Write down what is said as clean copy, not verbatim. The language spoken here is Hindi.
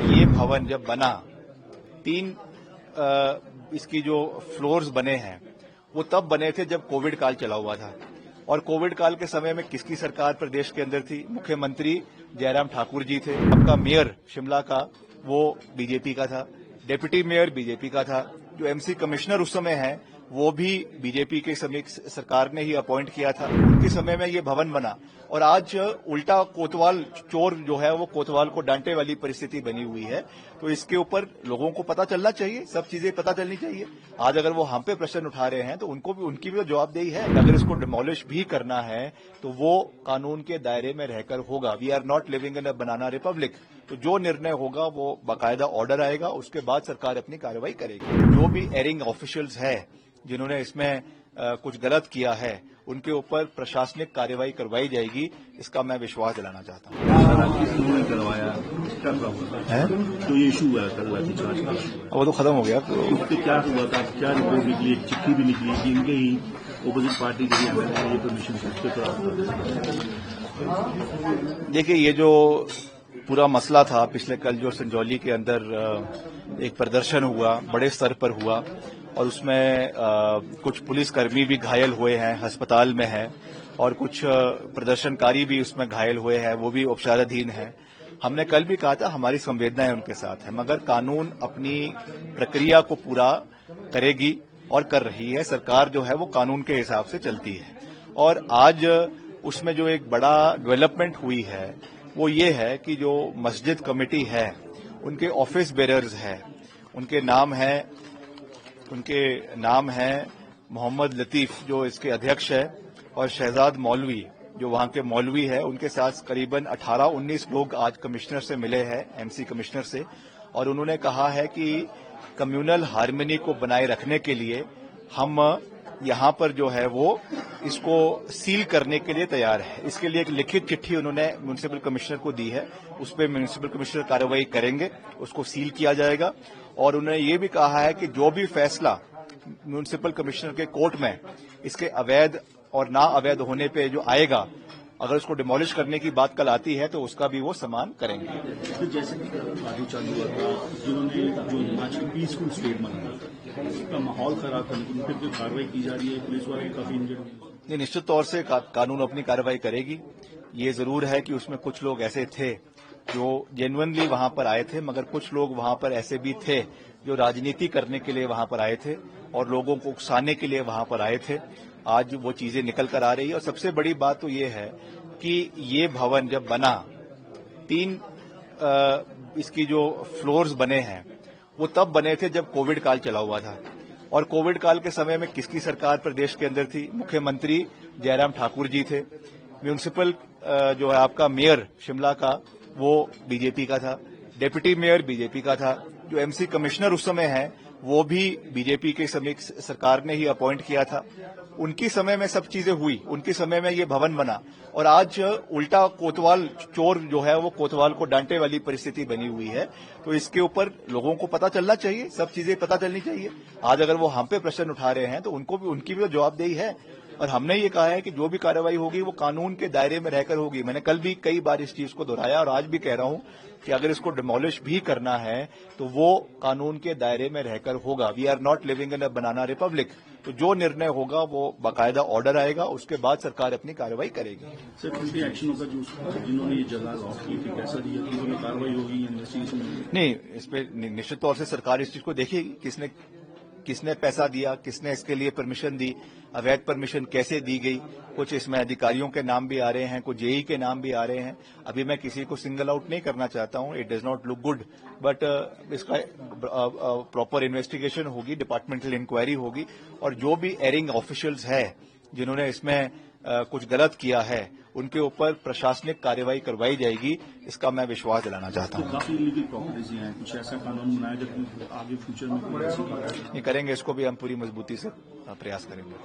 ये भवन जब बना, 3 इसकी जो फ्लोर्स बने हैं वो तब बने थे जब कोविड काल चला हुआ था। और कोविड काल के समय में किसकी सरकार प्रदेश के अंदर थी? मुख्यमंत्री जयराम ठाकुर जी थे। आपका मेयर शिमला का वो बीजेपी का था, डिप्टी मेयर बीजेपी का था, जो एमसी कमिश्नर उस समय है वो भी बीजेपी के समय सरकार ने ही अपॉइंट किया था। उनके समय में ये भवन बना और आज उल्टा कोतवाल चोर जो है वो कोतवाल को डांटे वाली परिस्थिति बनी हुई है। तो इसके ऊपर लोगों को पता चलना चाहिए, सब चीजें पता चलनी चाहिए। आज अगर वो हम पे प्रश्न उठा रहे हैं तो उनकी भी तो जवाबदेही है। अगर इसको डिमोलिश भी करना है तो वो कानून के दायरे में रहकर होगा। We are not living in a banana republic. तो जो निर्णय होगा वो बाकायदा ऑर्डर आएगा, उसके बाद सरकार अपनी कार्रवाई करेगी। जो भी एयरिंग ऑफिशियल्स है जिन्होंने इसमें कुछ गलत किया है उनके ऊपर प्रशासनिक कार्रवाई करवाई जाएगी, इसका मैं विश्वास दिलाना चाहता हूं। करवाया जो ये इशू हुआ कल वो तो खत्म हो गया। तो क्या हुआ था, क्या रिपोर्ट निकली, चिट्ठी भी निकली कि इनके ही ओपोजिट पार्टी के लिए ये परमिशन देखिए, ये जो पूरा मसला था पिछले कल जो संजौली के अंदर एक प्रदर्शन हुआ, बड़े स्तर पर हुआ और उसमें कुछ पुलिसकर्मी भी घायल हुए हैं, अस्पताल में हैं और कुछ प्रदर्शनकारी भी उसमें घायल हुए हैं, वो भी उपचाराधीन हैं। हमने कल भी कहा था हमारी संवेदनाएं उनके साथ है, मगर कानून अपनी प्रक्रिया को पूरा करेगी और कर रही है। सरकार जो है वो कानून के हिसाब से चलती है और आज उसमें जो एक बड़ा डेवलपमेंट हुई है वो ये है कि जो मस्जिद कमेटी है उनके ऑफिस बेरर्स हैं, उनके नाम हैं मोहम्मद लतीफ जो इसके अध्यक्ष है और शहजाद मौलवी जो वहां के मौलवी है। उनके साथ करीबन 18-19 लोग आज कमिश्नर से मिले हैं, एमसी कमिश्नर से, और उन्होंने कहा है कि कम्युनल हार्मनी को बनाए रखने के लिए हम यहां पर जो है वो इसको सील करने के लिए तैयार है। इसके लिए एक लिखित चिट्ठी उन्होंने म्युनिसिपल कमिश्नर को दी है, उस पर म्युनिसिपल कमिश्नर कार्रवाई करेंगे, उसको सील किया जाएगा। और उन्होंने ये भी कहा है कि जो भी फैसला म्युनिसिपल कमिश्नर के कोर्ट में इसके अवैध और ना अवैध होने पे जो आएगा, अगर उसको डिमोलिश करने की बात कल आती है तो उसका भी वो सम्मान करेंगे। तो जैसे कि आगे चालू हुआ था, जिन्होंने जो हिमाचल पीसफुल स्टेट माना उसका माहौल खराब था, लेकिन फिर कार्रवाई की जा रही है, पुलिस वाले काफी इंजर्ड। निश्चित तौर से कानून अपनी कार्रवाई करेगी। ये जरूर है कि उसमें कुछ लोग ऐसे थे जो जेन्युइनली वहां पर आए थे, मगर कुछ लोग वहां पर ऐसे भी थे जो राजनीति करने के लिए वहां पर आए थे और लोगों को उकसाने के लिए वहां पर आए थे। आज वो चीजें निकल कर आ रही है और सबसे बड़ी बात तो ये है कि ये भवन जब बना, 3 इसकी जो फ्लोर्स बने हैं वो तब बने थे जब कोविड काल चला हुआ था। और कोविड काल के समय में किसकी सरकार प्रदेश के अंदर थी? मुख्यमंत्री जयराम ठाकुर जी थे। म्युनिसिपल जो है आपका मेयर शिमला का वो बीजेपी का था, डिप्टी मेयर बीजेपी का था, जो एमसी कमिश्नर उस समय है वो भी बीजेपी के समय सरकार ने ही अपॉइंट किया था। उनकी समय में सब चीजें हुई, उनके समय में ये भवन बना और आज उल्टा कोतवाल चोर जो है वो कोतवाल को डांटे वाली परिस्थिति बनी हुई है। तो इसके ऊपर लोगों को पता चलना चाहिए, सब चीजें पता चलनी चाहिए। आज अगर वो हम पे प्रश्न उठा रहे हैं तो उनकी भी तो जवाबदेही है और हमने ये कहा है कि जो भी कार्रवाई होगी वो कानून के दायरे में रहकर होगी। मैंने कल भी कई बार इस चीज को दोहराया और आज भी कह रहा हूं कि अगर इसको डिमोलिश भी करना है तो वो कानून के दायरे में रहकर होगा। We are not living in a banana republic. तो जो निर्णय होगा वो बाकायदा ऑर्डर आएगा, उसके बाद सरकार अपनी कार्रवाई करेगी। सर, एक्शन होगा जिन्होंने ये जगह लॉक की थी, कैसा दिया, उन्होंने कार्रवाई होगी इन्वेस्टिगेशन? नहीं, इस पे निश्चित तौर से सरकार इस चीज को देखेगी, किसने पैसा दिया, किसने इसके लिए परमिशन दी, अवैध परमिशन कैसे दी गई। कुछ इसमें अधिकारियों के नाम भी आ रहे हैं, कुछ जेई के नाम भी आ रहे हैं। अभी मैं किसी को सिंगल आउट नहीं करना चाहता हूं, it does not look good, but इसका प्रॉपर इन्वेस्टिगेशन होगी, डिपार्टमेंटल इंक्वायरी होगी और जो भी एयरिंग ऑफिशियल्स है जिन्होंने इसमें कुछ गलत किया है उनके ऊपर प्रशासनिक कार्रवाई करवाई जाएगी, इसका मैं विश्वास दिलाना चाहता हूं। काफी इलीगल प्रॉपर्टीज हैं, कुछ ऐसा कानून बनाया जब आगे फ्यूचर में करेंगे, इसको भी हम पूरी मजबूती से प्रयास करेंगे।